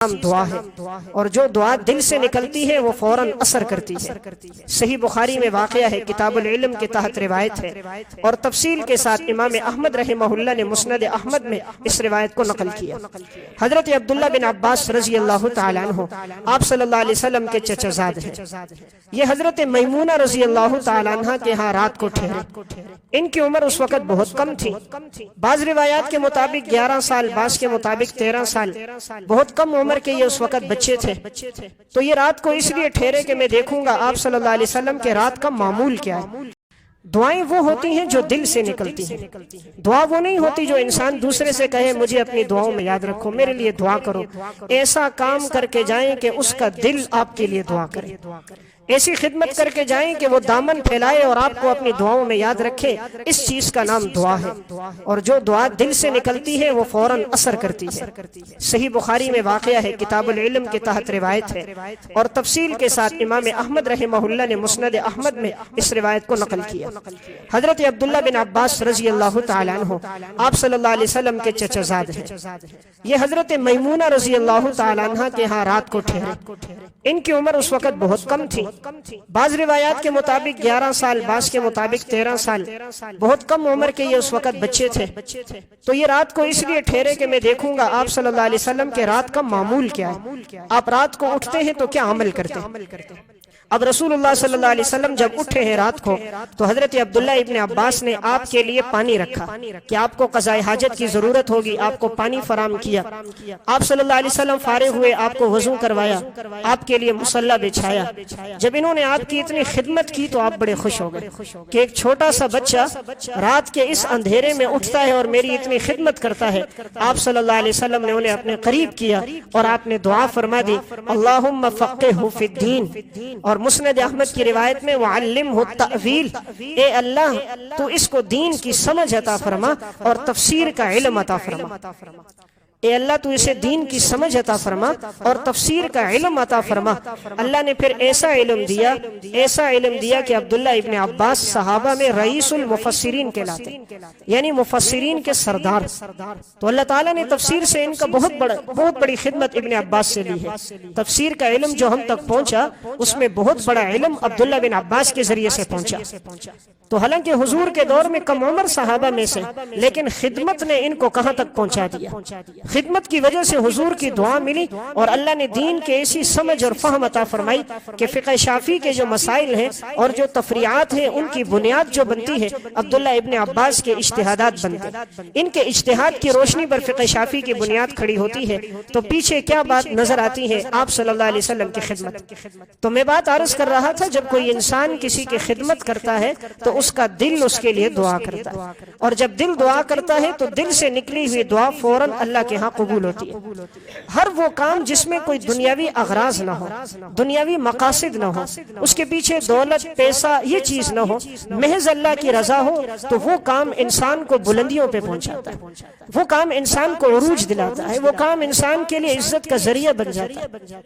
نام دعا ہے، اور جو دعا دل سے نکلتی ہے وہ فوراً اثر کرتی ہے۔ صحیح بخاری میں واقعہ ہے، کتاب العلم کے تحت روایت ہے، اور تفصیل کے ساتھ امام احمد رحمہ اللہ نے مسند احمد میں اس روایت کو نقل کیا۔ حضرت عبداللہ بن عباس رضی اللہ تعالیٰ عنہ آپ صلی اللہ علیہ وسلم کے چچا زاد ہیں۔ یہ حضرت میمونہ رضی اللہ تعالیٰ عنہ کے ہاں رات کو ٹھہرے۔ ان کی عمر اس وقت بہت کم تھی، بعض روایات کے مطابق 11 سال، بعض کے مطابق 13 سال، بہت کم عمر کے یہ اس وقت بچے تھے۔ تو یہ رات کو اس لیے ٹھہرے کہ میں دیکھوں گا آپ صلی اللہ علیہ وسلم کے رات کا معمول کیا ہے۔ دعائیں وہ ہوتی ہیں جو دل سے نکلتی ہیں، دعا وہ نہیں ہوتی جو انسان دوسرے سے کہے مجھے اپنی دعاؤں میں یاد رکھو، میرے لیے دعا کرو۔ ایسا کام کر کے جائیں کہ اس کا دل آپ کے لیے دعا کرے، ایسی خدمت کر کے جائیں کہ وہ دامن پھیلائے اور آپ کو اپنی دعاؤں میں یاد رکھے۔ اس چیز کا نام دعا ہے، اور جو دعا دل سے نکلتی ہے وہ فوراً اثر کرتی ہے۔ صحیح بخاری میں واقعہ ہے، کتاب العلم کے تحت روایت ہے، اور تفصیل کے ساتھ امام احمد رحمہ اللہ نے مسند احمد میں اس روایت کو نقل کیا۔ حضرت عبداللہ بن عباس رضی اللہ تعالیٰ عنہ آپ صلی اللہ علیہ وسلم کے چچا زاد ہیں۔ یہ حضرت میمونہ رضی اللہ تعالیٰ عنہ کے ہاں رات کو ٹھہرے۔ ان کی عمر اس وقت بہت کم تھی، بعض روایات کے مطابق 11 سال، بعض کے مطابق 13 سال، بہت کم عمر کے یہ اس وقت بچے تھے۔ تو یہ رات کو اس لیے ٹھہرے کہ میں دیکھوں گا آپ صلی اللہ علیہ وسلم کے رات کا معمول کیا ہے، آپ رات کو اٹھتے ہیں تو کیا عمل کرتے ہیں۔ اب رسول اللہ صلی اللہ علیہ وسلم جب اٹھے ہیں رات کو تو حضرت عبداللہ ابن عباس نے آپ کے لیے پانی رکھا کہ آپ کو قضاء حاجت کی ضرورت ہوگی، آپ کو پانی فراہم کیا۔ آپ صلی اللہ علیہ وسلم فارغ ہوئے، آپ کو وضو کروایا، آپ کے لیے مصلی بچھایا۔ جب انہوں نے آپ کی اتنی خدمت کی تو آپ بڑے خوش ہو گئے کہ ایک چھوٹا سا بچہ رات کے اس اندھیرے میں اٹھتا ہے اور میری اتنی خدمت کرتا ہے۔ آپ صلی اللہ علیہ وسلم نے انہیں اپنے قریب کیا اور آپ نے دعا فرما دی، اللہم فقہہ فی الدین، اور مسند احمد کی روایت میں وعلمہ التأویل، اے اللہ تو اس کو دین کی سمجھ عطا فرما اور تفسیر کا علم عطا فرما۔ اے اللہ تو اسے دین کی سمجھ عطا فرما اور تفسیر کا علم عطا فرما۔ اللہ نے پھر ایسا علم دیا، ایسا علم دیا کہ عبداللہ ابن عباس صحابہ میں رئیس المفسرین کہلاتے، یعنی مفسرین کے سردار۔ تو اللہ تعالیٰ نے تفسیر سے ان کا بہت بڑی خدمت ابن عباس سے لی ہے۔ تفسیر کا علم جو ہم تک پہنچا اس میں بہت بڑا علم عبداللہ بن عباس کے ذریعے سے پہنچا۔ تو حالانکہ حضور کے دور میں کم عمر صحابہ میں سے، لیکن خدمت نے ان کو کہاں تک پہنچا دیا۔ خدمت کی وجہ سے حضور کی دعا ملی اور اللہ نے دین کے ایسی سمجھ اور فہم عطا فرمائی کہ فقہ شافعی کے جو مسائل ہیں اور جو تفریعات ہیں ان کی بنیاد جو بنتی ہے عبداللہ ابن عباس کے اجتہادات بنتے، ان کے اجتہاد کی روشنی پر فقہ شافعی کی بنیاد کھڑی ہوتی ہے۔ تو پیچھے کیا بات نظر آتی ہے؟ آپ صلی اللہ علیہ وسلم کی خدمت۔ تو میں بات عرض کر رہا تھا، جب کوئی انسان کسی کی خدمت کرتا ہے تو اس کا دل اس کے لیے دعا کرتا ہے، اور جب دل دعا کرتا ہے تو دل سے نکلی ہوئی دعا فوراً اللہ کے ہاں قبول ہوتی ہے۔ ہر وہ کام جس میں کوئی دنیاوی اغراض نہ ہو، دنیاوی مقاصد نہ ہو، اس کے پیچھے دولت، پیسہ، یہ چیز نہ ہو، محض اللہ کی رضا ہو، تو وہ کام انسان کو بلندیوں پہ پہنچاتا ہے، وہ کام انسان کو عروج دلاتا ہے، وہ کام انسان کے لیے عزت کا ذریعہ بن جاتا ہے۔